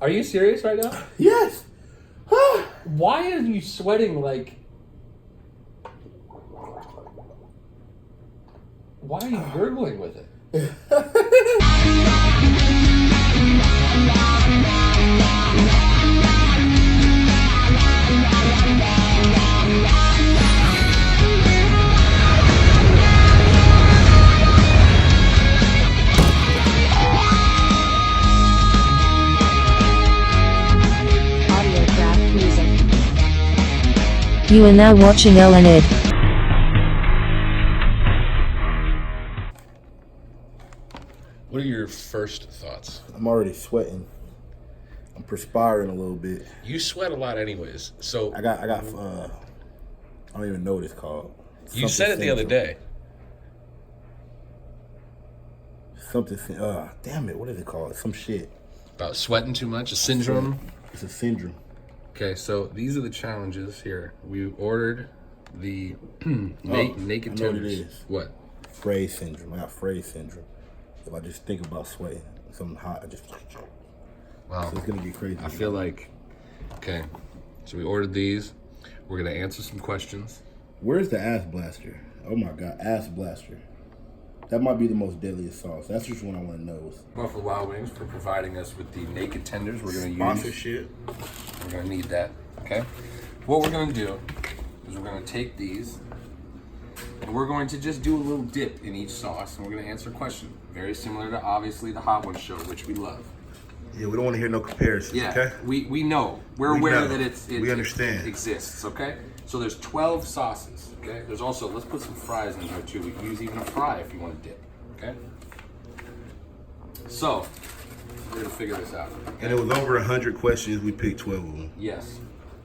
Are you serious right now? Yes. Why are you sweating like... Why are you gurgling with it? You are now watching El&Ed. What are your first thoughts? I'm already sweating. I'm perspiring a little bit. You sweat a lot anyways, so... I got. I don't even know what it's called. You said it the other day. Damn it, what is it called? Some shit. About sweating too much, a syndrome? It's a syndrome. Okay, so these are the challenges here. We ordered the naked tenders. I know what it is. What? Phrase syndrome. I got phrase syndrome. If I just think about sweating, something hot, I just... Wow. So it's gonna get crazy. I feel like... Okay, so we ordered these. We're gonna answer some questions. Where's the ass blaster? Oh my God, ass blaster. That might be the most deadliest sauce. That's just one I want to know. Buffalo Wild Wings for providing us with the naked tenders. We're gonna use... Sponsorship. We're gonna need that, okay? What we're gonna do is we're gonna take these and we're going to just do a little dip in each sauce and we're gonna answer a question. Very similar to obviously the Hot Ones show, which we love. Yeah, we don't want to hear no comparisons, Yeah, okay? we know. We're aware know. that we understand. it exists, okay? So there's 12 sauces, okay? There's also, let's put some fries in here too. We can use even a fry if you want to dip, okay? So, we're gonna figure this out. Okay? And it was over 100 questions. We picked 12 of them. Yes.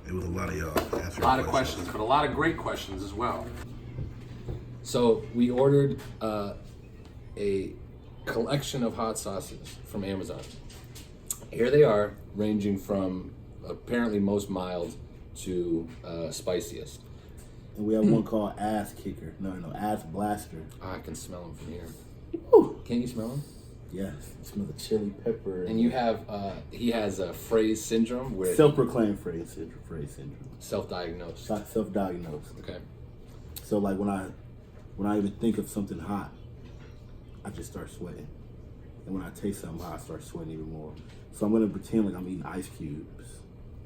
It was a lot of y'all answering A lot of questions, but a lot of great questions as well. So we ordered a collection of hot sauces from Amazon. Here they are, ranging from apparently most mild to spiciest. And we have one called ass kicker. No, ass blaster. I can smell them from here. Woo. Can you smell them? Yes, you smell the chili pepper. And you have, he has a phrase syndrome where... Self-proclaimed phrase syndrome. Self-diagnosed. Self-diagnosed. Okay. So like when I even think of something hot, I just start sweating. And when I taste something hot, I start sweating even more. So I'm gonna pretend like I'm eating ice cubes.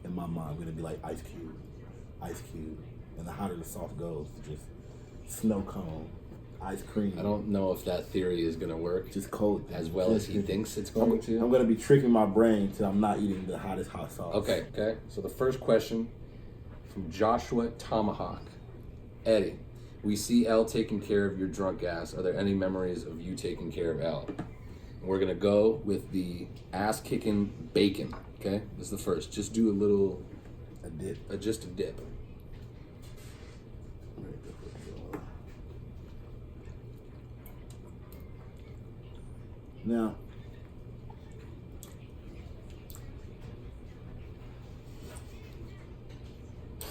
In my mind, I'm gonna be like ice cube. And the hotter the sauce goes, just snow cone, ice cream. I don't know if that theory is gonna work just cold as well as he thinks it's going to. I'm gonna be tricking my brain till I'm not eating the hottest hot sauce. Okay. So the first question from Joshua Tomahawk. Eddie, we see Elle taking care of your drunk ass. Are there any memories of you taking care of Elle? And we're gonna go with the ass kicking bacon. Okay, this is the first. Just do A dip. Just a dip. Now,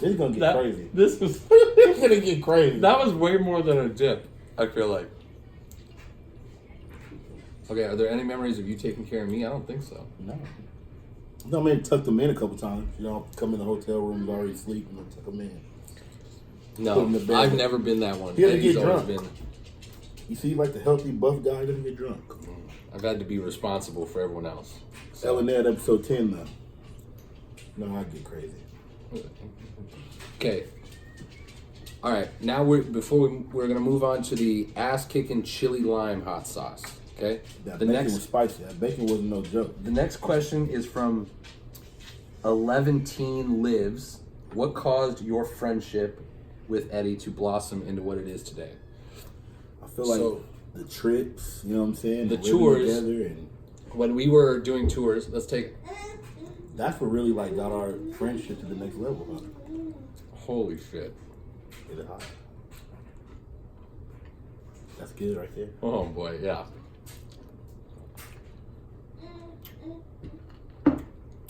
this is gonna get crazy. This was... It's gonna get crazy. That was way more than a dip, I feel like. Okay, are there any memories of you taking care of me? I don't think so. No, I mean, tuck them in a couple times. You know, come in the hotel room, already asleep, and then tuck them in. No, in the bed. I've never been that one. He doesn't Eddie's get always drunk. been. You see, like the healthy buff guy doesn't get drunk. I've had to be responsible for everyone else. El&Ed episode 10 though. No, I get crazy. Okay. All right. Now we're gonna move on to the ass kicking chili lime hot sauce. Okay. That bacon was spicy. That bacon wasn't no joke. The next question is from 11 Teen Lives. What caused your friendship with Eddie to blossom into what it is today? I feel like the trips, you know what I'm saying? The tours. Together and When we were doing tours, that's what really like got our friendship to the next level, huh? Holy shit. Is it hot? That's good right there. Oh boy, yeah.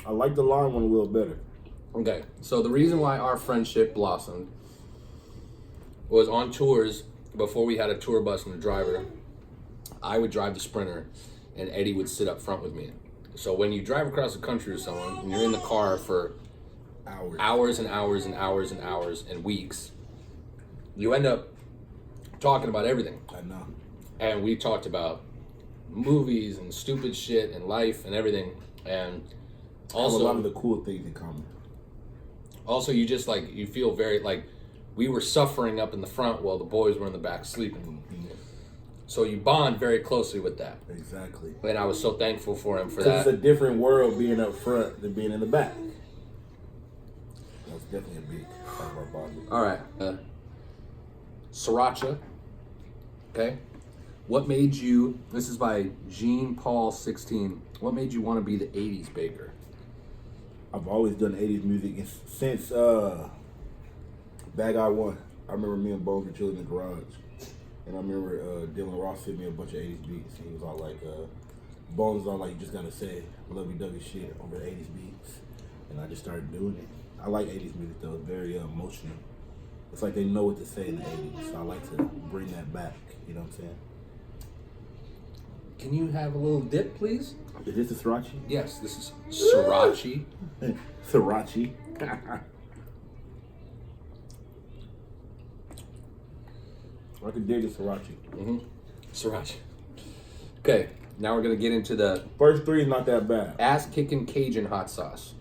I like the lime one a little better. Okay, so the reason why our friendship blossomed was on tours. Before we had a tour bus and a driver, I would drive the Sprinter and Eddie would sit up front with me. So when you drive across the country with someone and you're in the car for Hours. and hours and hours and hours and weeks, you end up talking about everything. I know. And we talked about movies and stupid shit and life and everything. And Have also a lot of the cool things in common. Also, you just like, you feel very like we were suffering up in the front while the boys were in the back sleeping. So you bond very closely with that. Exactly. And I was so thankful for him for Because that. it's a different world being up front than being in the back. That's definitely a big part of our bonding. All right. Sriracha. Okay. What made you, this is by Jean Paul 16. What made you want to be the 80s baker? I've always done 80s music since Bad Guy 1. I remember me and Bones were chilling in the garage. And I remember Dylan Ross sent me a bunch of 80s beats. He was all like, Bones was all like, you just gotta say lovey-dovey shit over 80s beats. And I just started doing it. I like 80s music though, it's very emotional. It's like they know what to say in the 80s. So I like to bring that back, you know what I'm saying? Can you have a little dip, please? Is this the sriracha? Yes, this is sriracha. Sriracha. I can dig the sriracha. Sriracha. Okay, now we're going to get into the First three is not that bad. ass-kicking Cajun hot sauce.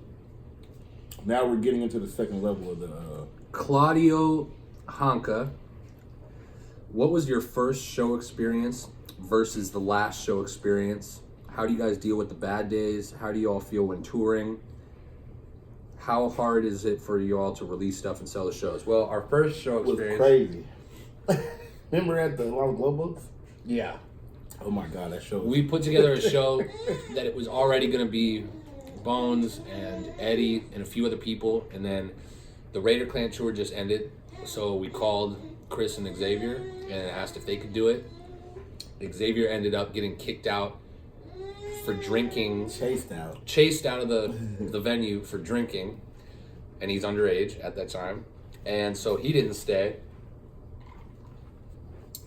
Now we're getting into the second level of the. Claudio Hanca, what was your first show experience versus the last show experience? How do you guys deal with the bad days? How do you all feel when touring? How hard is it for you all to release stuff and sell the shows? Well, our first show was experience crazy. Remember at the Los Globos? Yeah. Oh my God, that show. We put together a show that it was already going to be Bones and Eddie and a few other people, and then the Raider Clan tour just ended, so we called Chris and Xavier and asked if they could do it. Xavier ended up getting kicked out for drinking, chased out of the venue for drinking, and he's underage at that time, and so he didn't stay.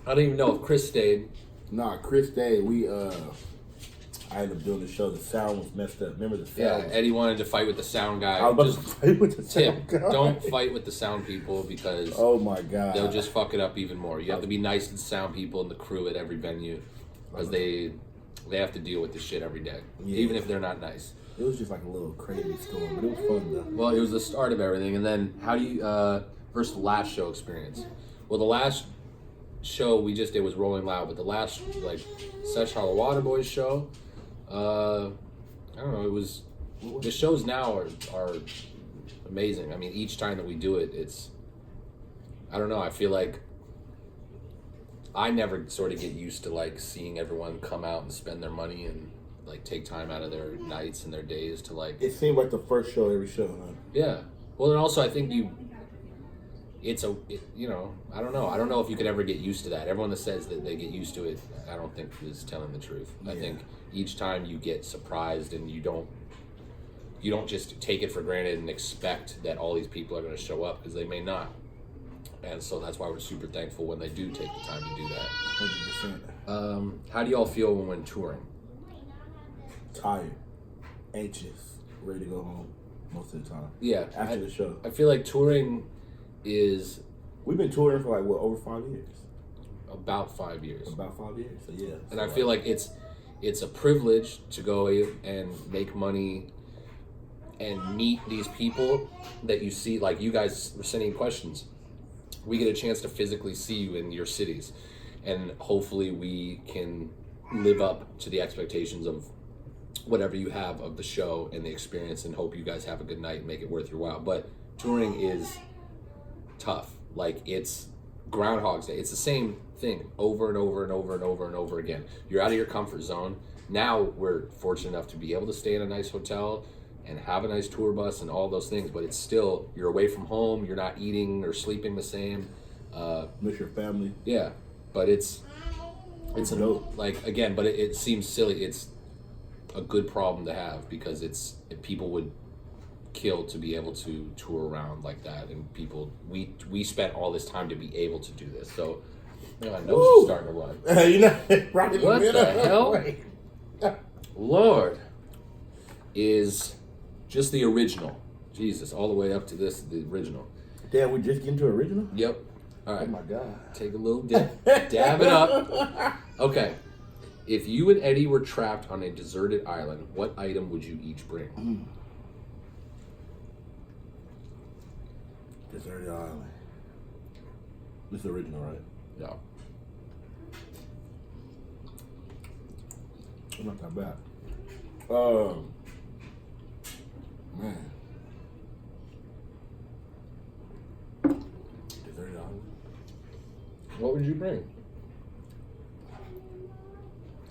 I don't even know if Chris stayed. Nah, Chris stayed. I ended up doing the show. The sound was messed up. Remember the sound? Yeah, Eddie wanted to fight with the sound guy. I was about to fight with the Tim, sound guy. don't fight with the sound people because oh my God, they'll just fuck it up even more. You have to be nice to the sound people and the crew at every venue because they have to deal with this shit every day, even if they're not nice. It was just like a little crazy storm, but it was fun though. Well, it was the start of everything, and then how do you versus the last show experience? Well, the last show we just did was Rolling Loud, but the last like Sesh Hollow Water Boys show, I don't know. It was the shows now are amazing. I mean, each time that we do it, it's I don't know. I feel like I never sort of get used to like seeing everyone come out and spend their money and like take time out of their nights and their days to like. It seemed like the first show every show, huh? Yeah. Well, and also I think I don't know. I don't know if you could ever get used to that. Everyone that says that they get used to it, I don't think is telling the truth. I think each time you get surprised and you don't just take it for granted and expect that all these people are going to show up because they may not. And so that's why we're super thankful when they do take the time to do that. 100%. How do y'all feel when touring? Tired, anxious, ready to go home most of the time. Yeah. After the show. I feel like touring is We've been touring for like, what, over 5 years? about 5 years. About 5 years, so yeah. And I feel like it's a privilege to go and make money and meet these people that you see, like you guys were sending questions. We get a chance to physically see you in your cities, and hopefully we can live up to the expectations of whatever you have of the show and the experience, and hope you guys have a good night and make it worth your while. But touring is tough. Like, it's Groundhog's Day. It's the same thing over and over and over and over and over again. You're out of your comfort zone. Now we're fortunate enough to be able to stay in a nice hotel and have a nice tour bus and all those things, but it's still, you're away from home, you're not eating or sleeping the same. Miss your family. Yeah, but it's dope. Like, again, but it seems silly. It's a good problem to have because people would kill to be able to tour around like that, and people we spent all this time to be able to do this. So my nose is starting to run. You know, right in What the the middle. hell? Lord. is just the original. Jesus, all the way up to this, the original. Damn, we just getting to original? Yep. All right. Oh my God. Take a little dip. Dab it up. Okay. If you and Eddie were trapped on a deserted island, what item would you each bring? Deserted island. This is original, right? Yeah. Not that bad. Man. Deserted island. What would you bring?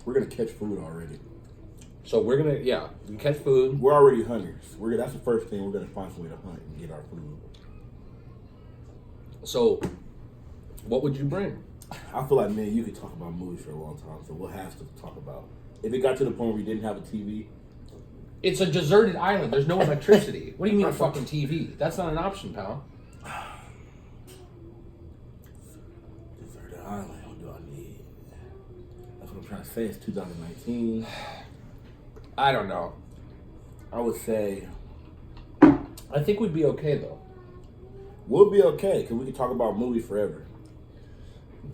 We're gonna catch food already. So we're gonna, we catch food. We're already hunters. That's the first thing. We're gonna find some way to hunt and get our food. So, what would you bring? I feel like, man, you could talk about movies for a long time, so we'll have to talk about. If it got to the point where we didn't have a TV, It's a deserted island. There's no electricity. What do you mean a fucking TV? That's not an option, pal. deserted island. What do I need? That's what I'm trying to say. It's 2019. I don't know. I would say I think we'd be okay though. we'll be okay because we can talk about movies forever.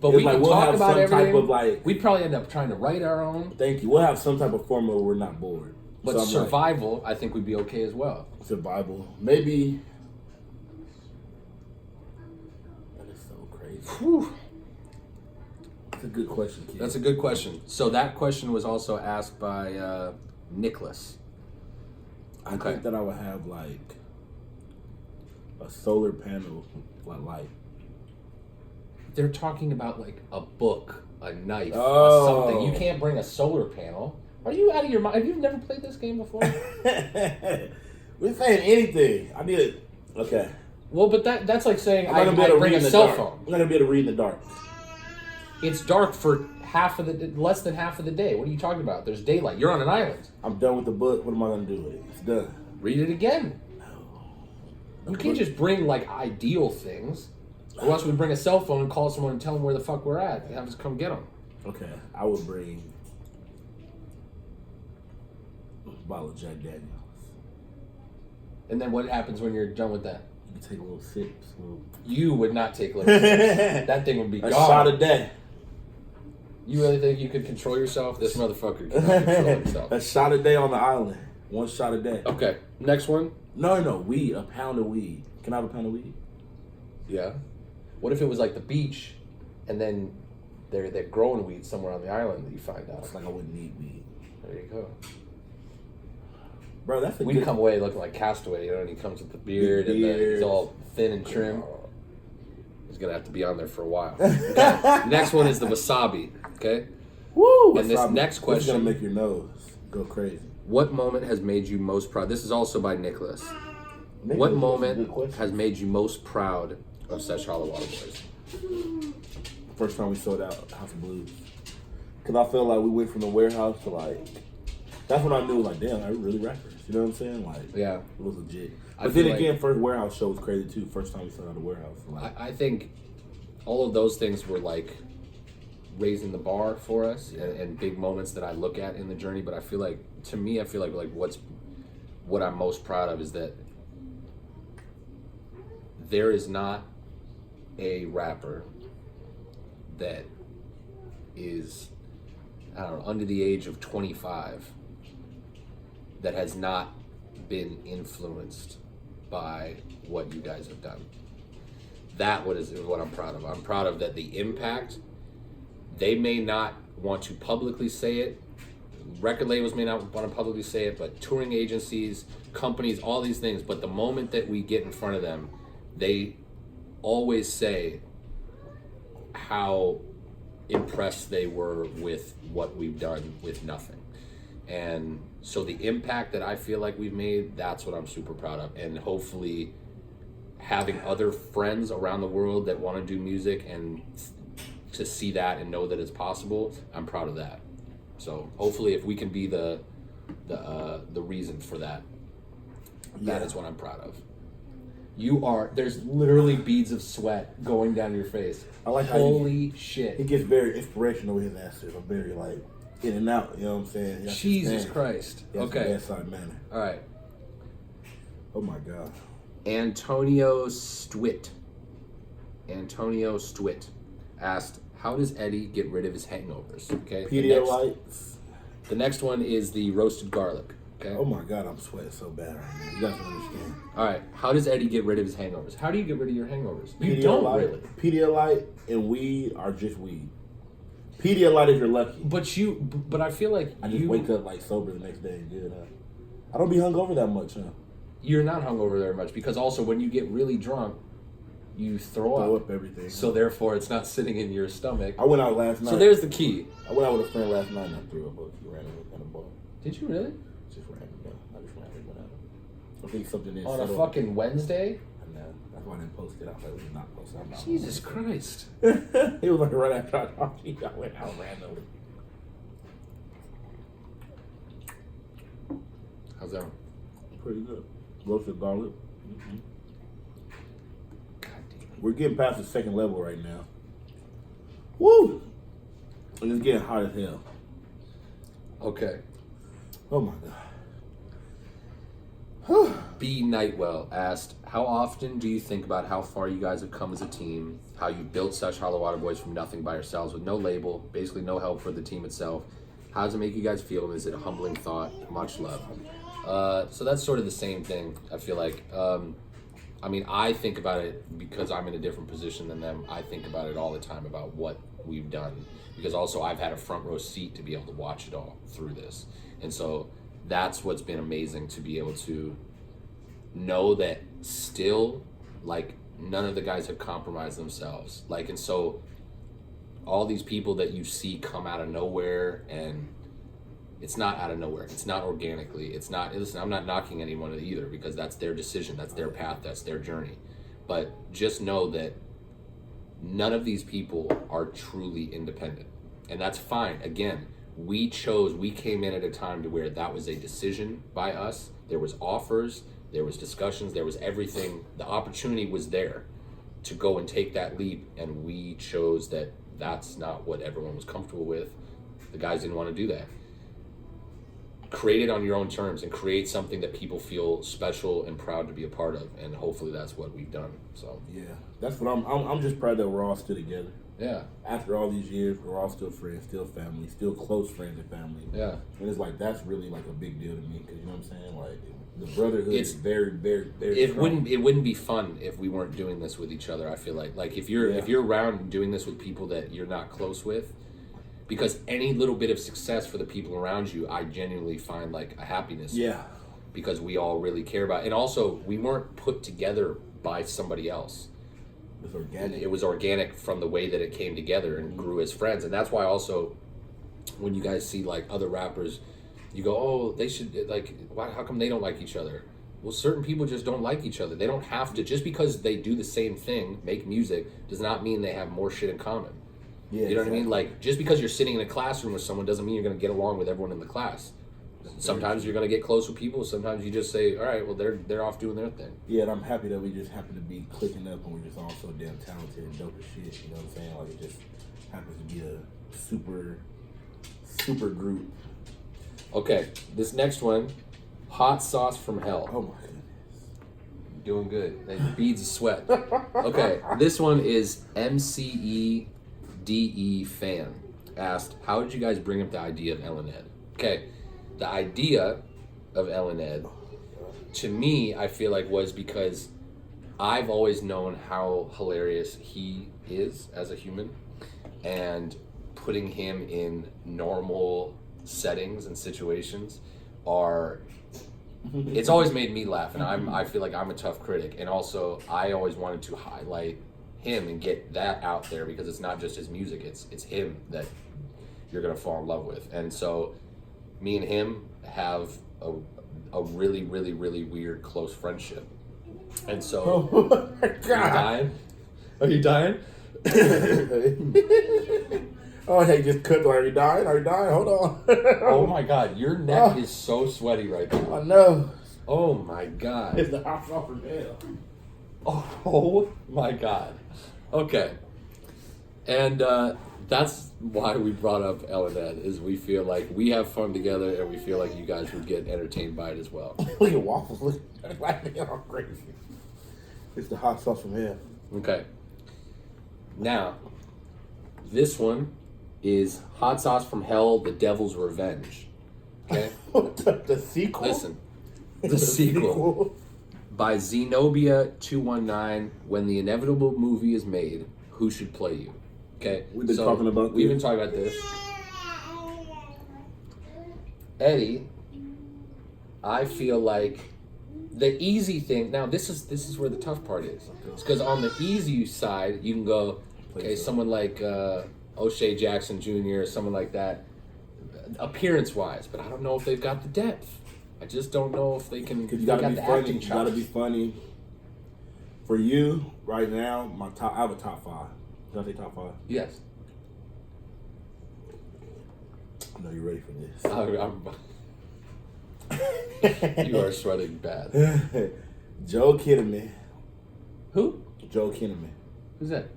But It's we like can we'll talk have about some everything. type of like. We'd probably end up trying to write our own. Thank you. We'll have some type of formula where we're not bored. But So I'm like, survival, I think we'd be okay as well. survival. Maybe. That is so crazy. Whew. That's a good question, kid. That's a good question. So that question was also asked by Nicholas. I think that I would have like a solar panel light. They're talking about like a book, a knife, something. You can't bring a solar panel. Are you out of your mind? Have you never played this game before? We're saying anything. I need it. Okay. Well, but that's like saying I'm not gonna be able I to bring read a in the cell dark. phone. I'm not gonna be able to read in the dark. It's dark for less than half of the day. What are you talking about? There's daylight. You're on an island. I'm done with the book. What am I gonna do with it? It's done. Read it again. You can't just bring like ideal things. Or else we bring a cell phone and call someone and tell them where the fuck we're at and have us come get them. Okay. I would bring a bottle of Jack Daniels. And then what happens when you're done with that? You can take a little sips. You would not take little sips. That thing would be A gone. shot a day. You really think you could control yourself? This motherfucker cannot control himself. A shot a day on the island. One shot a day. Okay, next one. No, weed. A pound of weed. Can I have a pound of weed? Yeah. What if it was like the beach, and then they're growing weed somewhere on the island that you find out? It's like I wouldn't need weed. There you go. Bro, that's a We'd good... come away looking like Castaway, you know, and he comes with the beard and he's all thin and trim. He's gonna have to be on there for a while. Okay. Next one is the wasabi. Okay. Woo! And this next This is question: gonna make your nose go crazy. what moment has made you most proud? This is also by Nicholas. Nicholas, What that's a moment good question. has made you most proud of Such Hollow Water Boys? First time we sold out House of Blues. Because I felt like we went from the warehouse to like... That's when I knew, like, damn, I really rappers. You know what I'm saying? Like, Yeah. it was legit. I But feel then like- again, first warehouse show was crazy too. First time we sold out the warehouse. Like, I think all of those things were like raising the bar for us and big moments that I look at in the journey. But I feel like, to me, like what I'm most proud of is that there is not a rapper that is, I don't know, under the age of 25 that has not been influenced by what you guys have done. That is what I'm proud of. I'm proud of that the impact, they may not want to publicly say it, record labels may not want to publicly say it, but touring agencies, companies, all these things, but the moment that we get in front of them, they always say how impressed they were with what we've done with nothing. And so the impact that I feel like we've made, that's what I'm super proud of. And hopefully having other friends around the world that want to do music and to see that and know that it's possible, I'm proud of that. So hopefully if we can be the reason for that, that is what I'm proud of. There's literally beads of sweat going down your face. I like how Holy shit. he gets very inspirational with his answers. I'm very like, in and out. You know what I'm saying? You have to Jesus stand. Christ. You have to Okay. bedside manner. All right. Oh my God. Antonio Stwitt asked, how does Eddie get rid of his hangovers? Okay. Pedialytes. The next one is the roasted garlic. Okay. Oh my God, I'm sweating so bad right now. You guys don't understand. All right. How does Eddie get rid of his hangovers? How do you get rid of your hangovers? You don't really. Pedialyte and weed are just weed. Pedialyte if you're lucky. But I feel like I just wake up like sober the next day and good. I don't be hungover that much, huh? You're not hungover very much because also when you get really drunk, you throw up everything. So therefore, it's not sitting in your stomach. I went out last night. So there's the key. I went out with a friend last night and I threw up randomly at a bar. Did you really? Just random, yeah. I just randomly went out. I think something is On a fucking Wednesday? I know. That's why I didn't post it. I was like, it was not posted. I'm not Jesus Christ. It was like right after I talked to you. I went out randomly. How's that? Pretty good. Roasted garlic. Mm-hmm. God damn. We're getting past the second level right now. Woo! And it's getting hot as hell. Okay. Oh my God. B. Nightwell asked, how often do you think about how far you guys have come as a team, how you built such Hollow Water Boys from nothing by yourselves with no label, basically no help for the team itself? How does it make you guys feel, and is it a humbling thought? Much love. So that's sort of the same thing, I feel like. I mean, I think about it because I'm in a different position than them. I think about it all the time about what we've done, because also I've had a front row seat to be able to watch it all through this. And so that's what's been amazing, to be able to know that still, like, none of the guys have compromised themselves. Like, and so all these people that you see come out of nowhere, and it's not out of nowhere. It's not organically. It's not, listen, I'm not knocking anyone either, because that's their decision. That's their path. That's their journey. But just know that none of these people are truly independent. And that's fine. Again, we came in at a time to where that was a decision by us. There was offers, there was discussions, there was everything. The opportunity was there to go and take that leap, and we chose that that's not what everyone was comfortable with. The guys didn't want to do that. Create it on your own terms and create something that people feel special and proud to be a part of, and hopefully that's what we've done. So Yeah, that's what I'm just proud that we're all still together. yeah, After all these years, we're all still friends, still family, still close friends and family. yeah. And it's like, that's really like a big deal to me, because you know what I'm saying? Like, the brotherhood It's- is very, very, very It strong. wouldn't be fun if we weren't doing this with each other. I feel like if you're around doing this with people that you're not close with, because any little bit of success for the people around you, I genuinely find like a happiness. Yeah. Because we all really care about it. And also, we weren't put together by somebody else. It's organic. It was organic from the way that it came together and grew as friends. And that's why also, when you guys see like other rappers, you go, oh, they should, like, why, how come they don't like each other? Well, certain people just don't like each other. They don't have to, just because they do the same thing, make music, does not mean they have more shit in common. Yeah, You know what I mean? exactly. Like, just because you're sitting in a classroom with someone doesn't mean you're going to get along with everyone in the class. Sometimes you're going to get close with people. Sometimes you just say, all right, well, they're off doing their thing. Yeah, and I'm happy that we just happen to be clicking up, and we're just all so damn talented and dope as shit. You know what I'm saying? Like, it just happens to be a super group. Okay, this next one, hot sauce from hell. Oh my goodness. Doing good. And beads of sweat. Okay, this one is MCEDE fan. Asked, how did you guys bring up the idea of El&Ed? Okay, the idea of El&Ed, to me, I feel like was because I've always known how hilarious he is as a human, and putting him in normal settings and situations it's always made me laugh, and I feel like I'm a tough critic, and also I always wanted to highlight him and get that out there, because it's not just his music, it's him that you're gonna fall in love with. And so me and him have a really, really, really weird close friendship. And so Oh my Are you God. dying? Are you dying? Oh, hey, just cut. Are you dying? Are you dying? Hold on. Oh my God, your neck is so sweaty right now. I know. Oh my God. It's the hot sauce from hell. Oh my God. Okay. And That's why we brought up El&Ed, is we feel like we have fun together and we feel like you guys would get entertained by it as well. Look at waffles. Look like they're all crazy. It's the hot sauce from here. Okay. Now, this one is Hot Sauce from Hell, The Devil's Revenge. Okay? The sequel? Listen. The sequel. By Zenobia219, when the inevitable movie is made, who should play you? Okay? We've been talking about We've this. been talking about this. Eddie, I feel like the easy thing. Now, this is where the tough part is. It's because on the easy side, you can go, okay, someone like O'Shea Jackson Jr., someone like that, appearance-wise. But I don't know if they've got the depth. I just don't know if they can. Because you they gotta got be the funny. acting You gotta chops. be funny. For you, right now, I have a top 5. Can I say top 5? Yes. I know you're ready for this. You are sweating bad. Joe Kinnaman. Who? Joe Kinnaman. Who's that?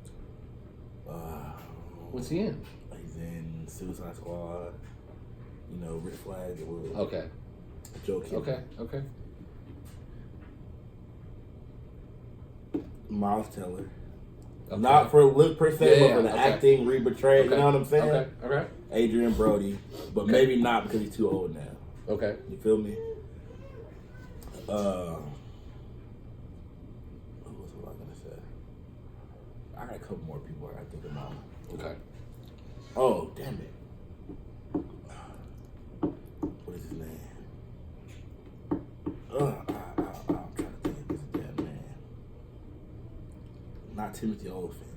What's he in? He's in Suicide Squad. You know, Rick Flag. Okay. Joe Kinnaman. Okay. Miles Teller. Okay. Not for look per se, but Yeah, for the okay. acting, Rebetrayed. You know what I'm saying? Okay. Adrian Brody, but maybe not because he's too old now. Okay. You feel me? What was I gonna say? I got a couple more people I gotta think about. Okay. Oh, damn it. What is his name? I'm trying to think of this damn man. Not Timothy Olyphant.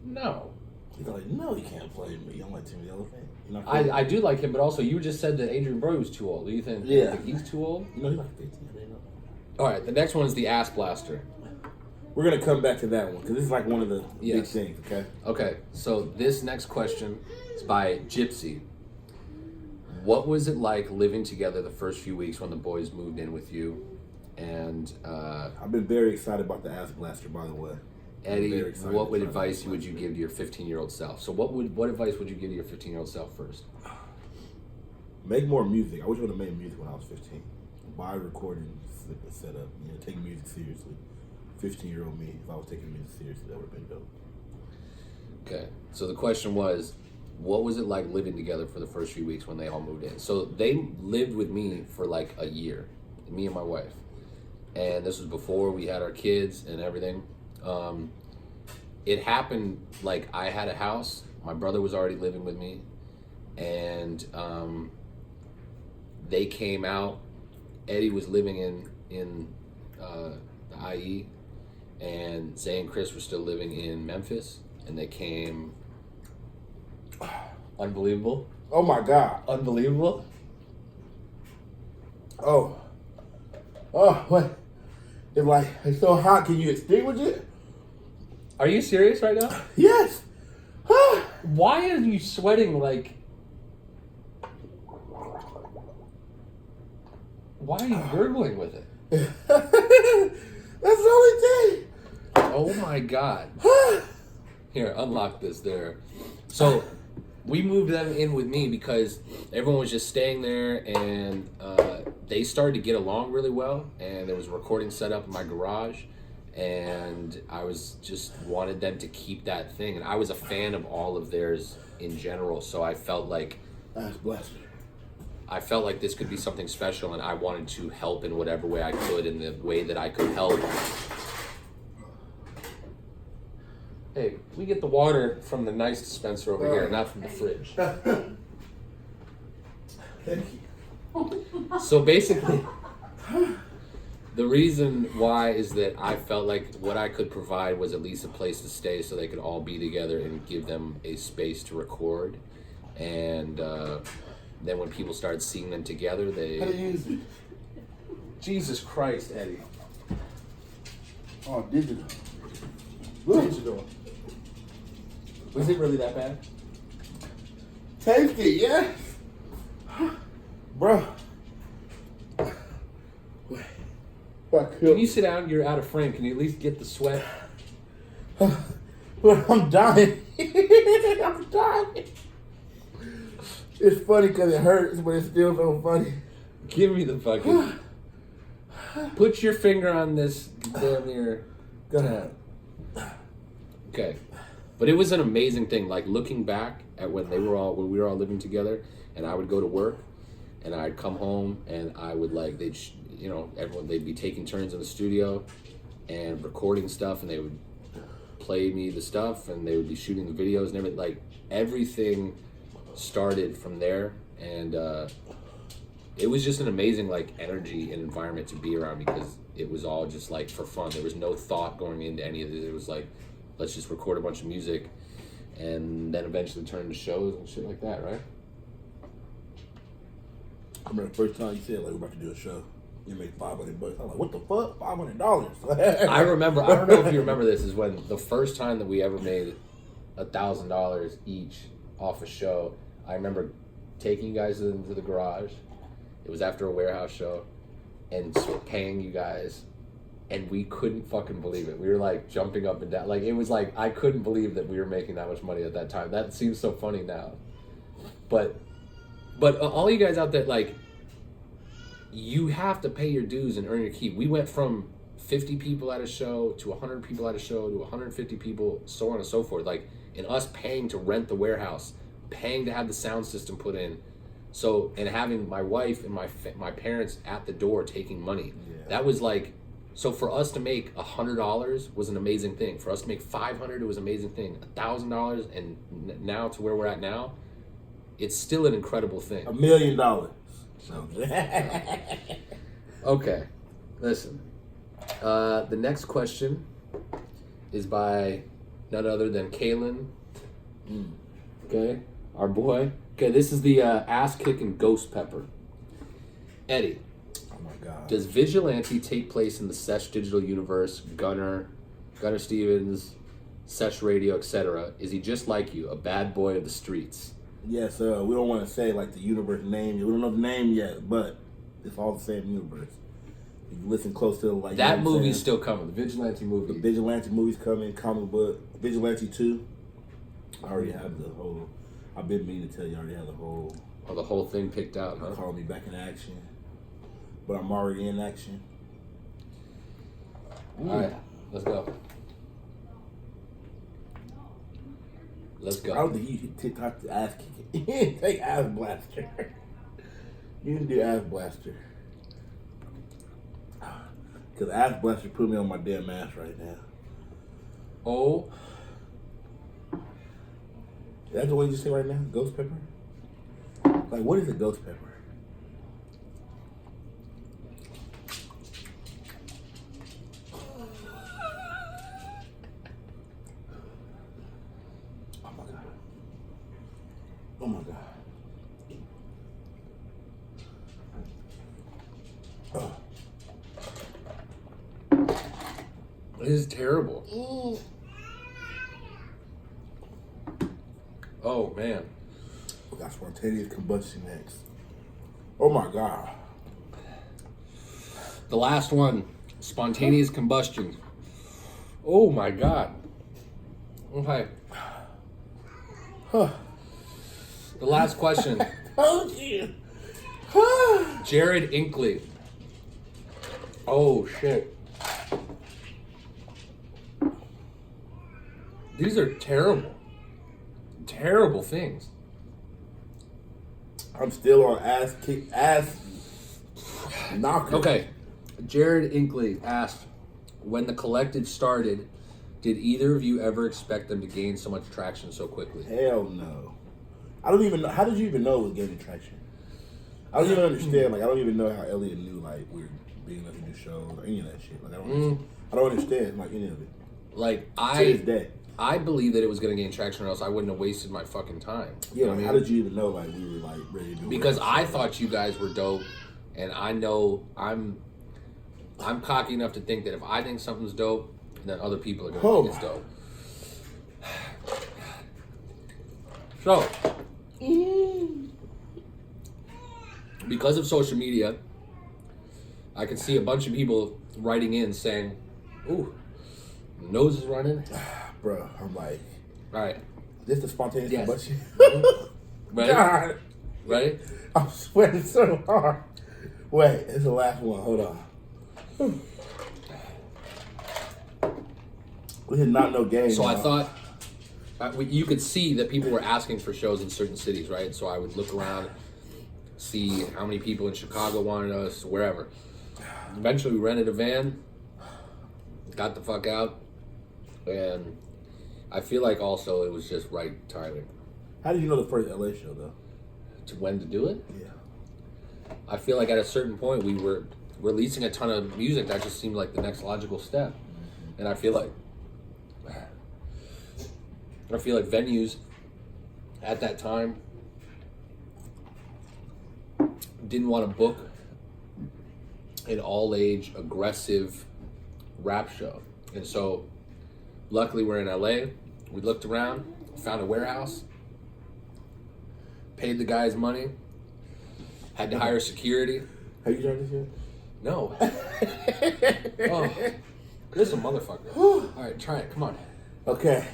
No. He's like, no, you can't play me. You don't like Timothy Olyphant. You know, I do like him, but also you just said that Adrian Brody was too old. Do you think, Yeah. he's too old? You know, he's like 15. I didn't know. All right, the next one is the Ass Blaster. We're gonna come back to that one because this is like one of the big Yes. things. Okay. Okay, so this next question is by Gypsy. What was it like living together the first few weeks when the boys moved in with you? And I've been very excited about the Ass Blaster, by the way. Eddie, Very excited what about advice the would you give to your 15-year-old self? So what advice would you give to your 15-year-old self first? Make more music. I wish I would have made music when I was 15. Buy a recording setup. You know, take music seriously. 15-year-old me, if I was taking music seriously, that would have been dope. Okay, so the question was, what was it like living together for the first few weeks when they all moved in? So they lived with me for like a year, me and my wife. And this was before we had our kids and everything. It happened like I had a house. My brother was already living with me. And they came out. Eddie was living in the IE. And Zay and Chris were still living in Memphis. And they came... Unbelievable. Oh my God. Unbelievable. Oh, what? It's like, it's so hot, can you extinguish it? Are you serious right now? Yes. Why are you sweating like? Why are you gurgling with it? That's the only thing. Oh my God. Here, unlock this there. So we moved them in with me because everyone was just staying there, and they started to get along really well, and there was a recording set up in my garage, and I was just wanted them to keep that thing, and I was a fan of all of theirs in general, so I felt like Ass Blaster. this could be something special, and I wanted to help in whatever way I could, in the way that I could help. Hey, we get the water from the nice dispenser over here, not from the fridge. Thank you. So basically, the reason why is that I felt like what I could provide was at least a place to stay so they could all be together and give them a space to record. And then when people started seeing them together, How do you they... use it? Jesus Christ, Eddie. Oh, digital. Digital. Was it really that bad? Tasty, yes. Bro. Can you sit down? You're out of frame. Can you at least get the sweat? I'm dying. I'm dying. It's funny because it hurts, but it's still so funny. Give me the fucking. Put your finger on this damn near. Go ahead. Okay, but it was an amazing thing. Like looking back at when we were all living together, and I would go to work, and I'd come home, and I would like they'd be taking turns in the studio, and recording stuff, and they would play me the stuff, and they would be shooting the videos and everything. Like everything started from there, and it was just an amazing like energy and environment to be around because it was all just like for fun. There was no thought going into any of this. It was like, let's just record a bunch of music and then eventually turn into shows and shit like that, right? I remember the first time you said like we're about to do a show. You make $500. I'm like, what the fuck? $500? I remember. I don't know if you remember this. Is when the first time that we ever made $1,000 each off a show. I remember taking you guys into the garage. It was after a warehouse show, and paying you guys, and we couldn't fucking believe it. We were like jumping up and down. Like it was like I couldn't believe that we were making that much money at that time. That seems so funny now, but all you guys out there, like, you have to pay your dues and earn your keep. We went from 50 people at a show to 100 people at a show to 150 people, so on and so forth. Like, and us paying to rent the warehouse, paying to have the sound system put in, so, and having my wife and my parents at the door taking money. Yeah. That was like, so for us to make $100 was an amazing thing. For us to make $500, it was an amazing thing. $1,000, and now to where we're at now, it's still an incredible thing. $1 million. So. Okay, listen. The next question is by none other than Kalen. Okay, our boy. Okay, this is the ass-kicking Ghost Pepper. Eddie. Oh my God. Does Vigilante take place in the Sesh Digital Universe, Gunner Stevens, Sesh Radio, etc.? Is he just like you, a bad boy of the streets? Yes, we don't want to say like the universe name. We don't know the name yet, but it's all the same universe. If you listen close to like that movie's still coming. The Vigilante movie. The Vigilante movie's coming. Comic book Vigilante 2. I already have the whole. I've been meaning to tell you. I already have the whole. Oh, the whole thing picked out. Huh? Call me back in action, but I'm already in action. All right, let's go. Let's go. I don't think you should TikTok the ass kicking. You didn't take ass blaster. You didn't do ass blaster. Because ass blaster put me on my damn ass right now. Oh. Is that the one you say right now? Ghost pepper? Like, what is a ghost pepper? Oh my God. This is terrible. Oh man. We got spontaneous combustion next. Oh my God. The last one, spontaneous combustion. Oh my God. Okay. The last question. Told you. Jared Inkley. Oh shit. These are terrible. Terrible things. I'm still on ass knocker. Okay. Jared Inkley asked, when the collective started, did either of you ever expect them to gain so much traction so quickly? Hell no. I don't even know. How did you even know it was gaining traction? I don't even understand. Like, I don't even know how Elliot knew, like, we were being able to do shows or any of that shit. Like, I don't understand, like, any of it. Like, to this day. I believe that it was going to gain traction, or else I wouldn't have wasted my fucking time. Yeah, you know like, how did you even know, like, we were, like, ready to do it? Because I thought you guys were dope, and I know I'm cocky enough to think that if I think something's dope, then other people are going to think it's dope. So, because of social media, I can see a bunch of people writing in saying, ooh, nose is running. Bro, I'm like, all right. This the spontaneous Yes. combustion. Ready? God, Ready? I'm sweating so hard. Wait, it's the last one. Hold on. We did not know game. So I y'all. thought you could see that people were asking for shows in certain cities, right? So I would look around, see how many people in Chicago wanted us, wherever. Eventually, we rented a van, got the fuck out, and I feel like also it was just right timing. How did you know the first LA show though? To when to do it? Yeah. I feel like at a certain point we were releasing a ton of music that just seemed like the next logical step. And I feel like venues at that time didn't want to book an all-age, aggressive rap show. And so luckily we're in LA. We looked around, found a warehouse, paid the guys money, had to hire security. Have you tried this yet? No. Oh, this is a motherfucker. All right, try it. Come on. Okay.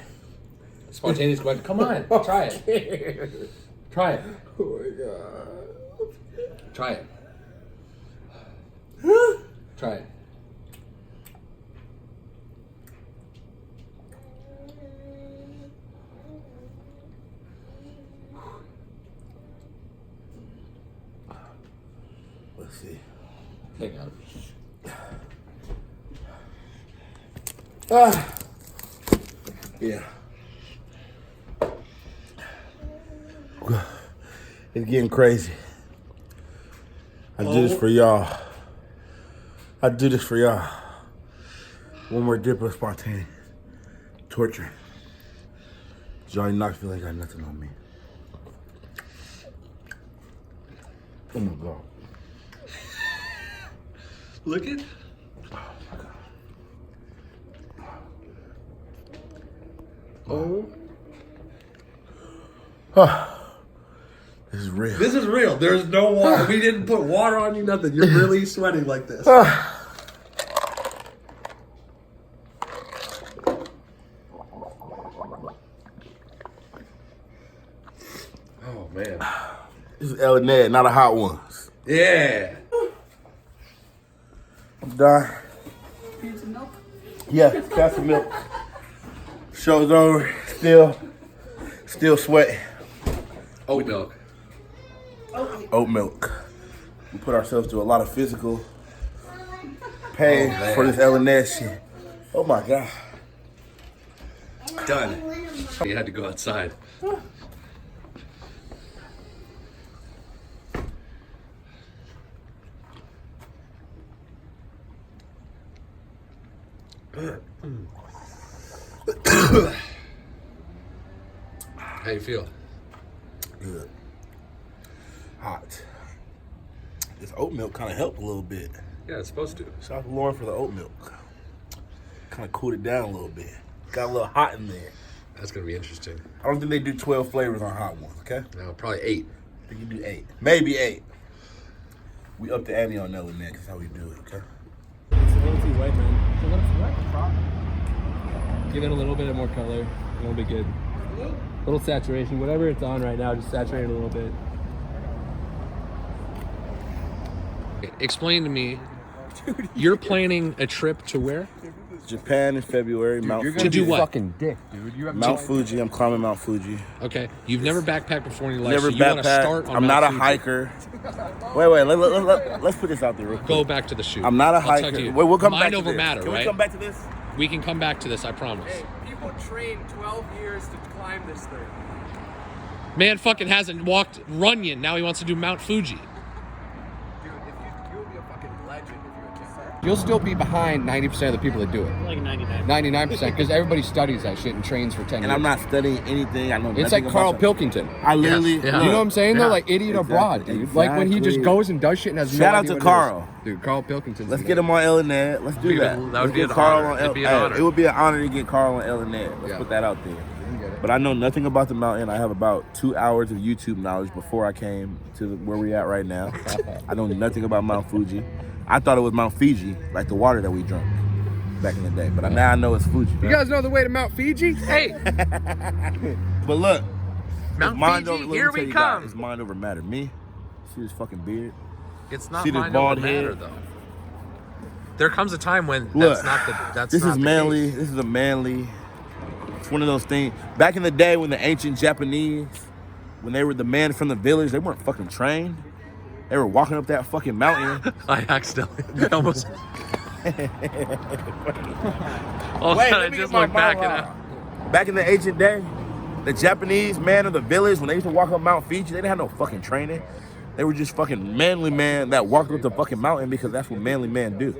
Spontaneous question. Come on, try it. Try it. Oh my god. Try it. Try it. Let's see. Hang on. Ah. Yeah. It's getting crazy. I do this for y'all. I do this for y'all. One more dip of spontaneous. Torture. Johnny Knoxville ain't got nothing on me. Oh my god. Look it. Oh. This is real. This is real. There's no water. We didn't put water on you, nothing. You're really sweating like this. Oh, man. This is El&Ed, not a hot ones. Yeah. I'm done. Need some milk? Yeah, got some milk. Show's over. Still sweating. Oat milk. Oat milk. We put ourselves through a lot of physical pain for this El&Ed shit. Oh my god. Done. You had to go outside. How you feel? Good. Hot. This oat milk kind of helped a little bit. Yeah, it's supposed to. Shout out to Lauren for the oat milk. Kind of cooled it down a little bit. Got a little hot in there. That's gonna be interesting. I don't think they do 12 flavors on hot ones, okay? No, probably 8. I think you do 8. Maybe 8. We up the ante on L&Ed. That's how we do it, okay? It's a little too white, man. It's a little too white. Give it a little bit more color. It'll be good. A little saturation. Whatever it's on right now, just saturate it a little bit. Explain to me. You're planning a trip to where? Japan in February, Mount To Fuji. do what? Fucking dick, dude. You have Mount Fuji. I'm climbing Mount Fuji. Okay. You've never backpacked before in your life, Never so you want to backpacked. start on I'm Mount not a Fuji. hiker. Wait. Let's put this out there real quick. Go back to the shoot. I'm not a I'll talk hiker. to you. Wait, we'll come Mind back to over this. matter, Can right? we come back to this? We can come back to this, I promise. People train 12 years to climb this thing. Man fucking hasn't walked Runyon. Now he wants to do Mount Fuji. Dude, if you'll be a fucking legend if you attempt that. You'll still be behind 90% of the people that do it. Like 99. 99%, because everybody studies that shit and trains for 10 years. And I'm not studying anything. I know nothing It's like about Carl that. Pilkington. I literally. Yes, yeah. You know what I'm saying? Yeah. Though, like idiot abroad, Exactly, dude. Like when he just exactly. goes and does shit and has no Shout out idea to what it Carl. is. Dude, Carl Pilkington. Let's get him on L&Ed. Let's do that. That would Let's be get an Carl honor. on It'd be an Hey, honor. It would be an honor to get Carl on L&Ed. Let's Yeah. put that out there. But I know nothing about the mountain. I have about 2 hours of YouTube knowledge before I came to where we're at right now. I know nothing about Mount Fuji. I thought it was Mount Fiji, like the water that we drank back in the day. But now I know it's Fuji. You guys know the way to Mount Fiji? Hey! But look, Mount it's mind Fiji, over. Let me here tell we you guys, come. it's mind over matter. Me, see this fucking beard. It's not See this mind bald over head? matter, though. There comes a time when Look, that's not the that's this not is the manly. case. This is a manly. It's one of those things. Back in the day when the ancient Japanese, when they were the men from the village, they weren't fucking trained. They were walking up that fucking mountain. I accidentally almost. Wait, I let me just get my looked back and monologue. Back in the ancient day, the Japanese man of the village, when they used to walk up Mount Fiji, they didn't have no fucking training. They were just fucking manly man that walked up the fucking mountain because that's what manly men do.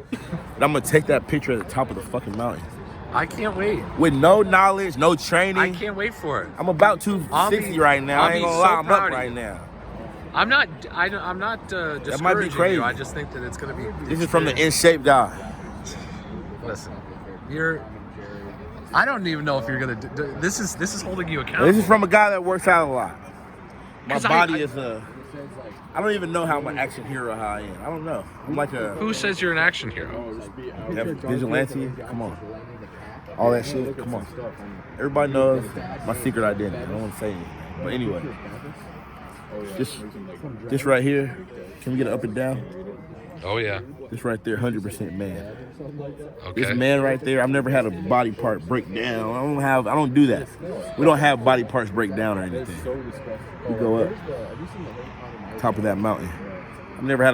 And I'm gonna take that picture at the top of the fucking mountain. I can't wait. With no knowledge, no training. I can't wait for it. I'm about I'll 260 be- right now. I'll I ain't be gonna so lie, I'm proud up of right you. now. I'm not discouraging crazy. you. I just think that it's gonna be. This is from the in shape guy. Listen, I don't even know if you're gonna. This is holding you accountable. This is from a guy that works out a lot. My 'Cause body is a. I don't even know how I'm an action hero. How I am. I don't know. I'm like a Who says you're an action hero? vigilante. Come on. All that shit. Come on. Everybody knows my secret identity. I don't want to say anything. But anyway, this right here. Can we get an up and down? Oh yeah. This right there, 100% man. Okay. This man right there, I've never had a body part break down. I don't do that. We don't have body parts break down or anything. We go up, top of that mountain. I've never had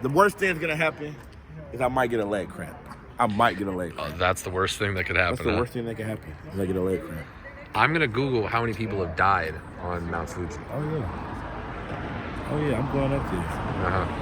the worst thing that's gonna happen is I might get a leg cramp. I might get a leg cramp. That's the worst thing that could happen. That's the worst thing that can happen is I get a leg cramp. I'm gonna Google how many people have died on Mount Fuji. Oh yeah, I'm going up there. Uh-huh.